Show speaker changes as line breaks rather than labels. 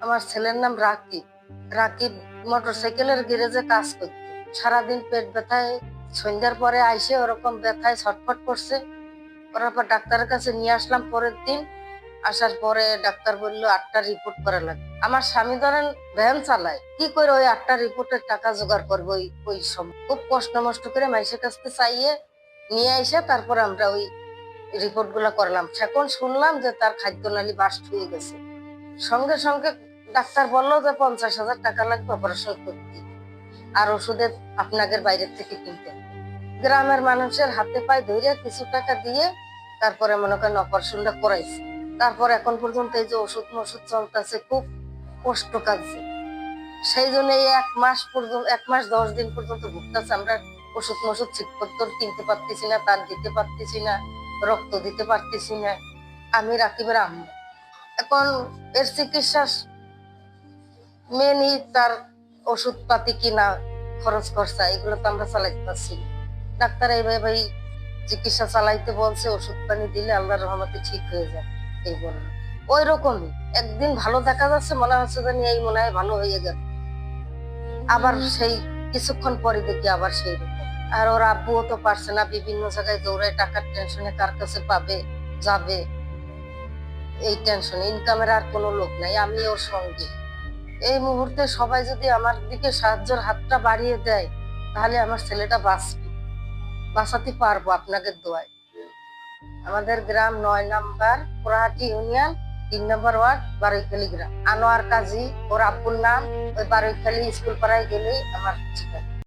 আমার ছেলের নাম রাকিব। রাকিব মোটরসাইকেলের গ্যারেজে কাজ করত। সারাদিন পেট ব্যথায়, সন্ধ্যার পরে আইসে ওরকম ব্যথায় ছটফট করছে। করার পর ডাক্তারের কাছে নিয়ে আসলাম পরের দিন। আসার পরে ডাক্তার বললো 8টা রিপোর্ট করা লাগবে। আমার স্বামী ধরেন ভ্যান চালায়, কি করে ওই 8টা রিপোর্টের টাকা জোগাড় করবো? ওই সময় খুব কষ্ট মষ্ট করে মাইসের কাছ থেকে চাইয়ে নিয়ে এসে তারপর আমরা ওই রিপোর্ট গুলা করলাম। এখন শুনলাম যে তার খাদ্যনালী বাস্ট হয়ে গেছে। সঙ্গে সঙ্গে ডাক্তার বললো যে 50,000 টাকা লাগবে অপারেশন করতে, আর ওষুধের আপনাদের বাইরের থেকে কিনতে। গ্রামের মানুষের হাতে পায়ে ধরে কিছু টাকা দিয়ে তারপরে মনে করেন অপারেশনটা করাইছে। তারপর এখন পর্যন্ত এই যে ওষুধ মষুধ চলতেছে, খুব কষ্ট কাটছে। সেই জন্য এই 1 মাস পর্যন্ত, 1 মাস 10 দিন পর্যন্ত ভুগতেছে। আমরা ওষুধ মষুধ ঠিকমতো কিনতে পারতেছি না, তার দিতে পারতেছি না, রক্ত দিতে পারতেছি না। আমি রাকিবের আম্মু। এখন এর চিকিৎসা মেনই তার ওষুধ পাতি কিনা, খরচ খরচা, এগুলো তো আমরা চালাইতে পারছি না। ডাক্তার এইভাবে চিকিৎসা চালাইতে বলছে, ওষুধ পানি দিলে আল্লাহর রহমতে ঠিক হয়ে যায় এই বললো। ওই রকমই একদিন ভালো দেখা যাচ্ছে, মনে হচ্ছে যে এই মনে হয় ভালো হয়ে গেল, আবার সেই কিছুক্ষণ পরে দেখি আবার সেই রকম। আর ওর আব্বুও তো পারছে না, বিভিন্ন জায়গায় দৌড়ায়, টাকার টেনশনে কার কাছে পাবে যাবে, এই টেনশনে। ইনকামের আর কোনো লোক নাই, আমি ওর সঙ্গে। এই মুহূর্তে সবাই যদি আমার দিকে সাহায্যের হাতটা বাড়িয়ে দেয়, তাহলে আমার ছেলেটা বাঁচাতে পারবো আপনাদের দোয়ায়। আমাদের গ্রাম 9 নম্বর পোড়াহাটি ইউনিয়ন, 3 নম্বর ওয়ার্ড, বারৈখালী গ্রাম। আনোয়ার কাজী ওর আব্বুর নাম। ওই বারৈখালী স্কুল পাড়ায় গেলেই আমার ঠিকানা।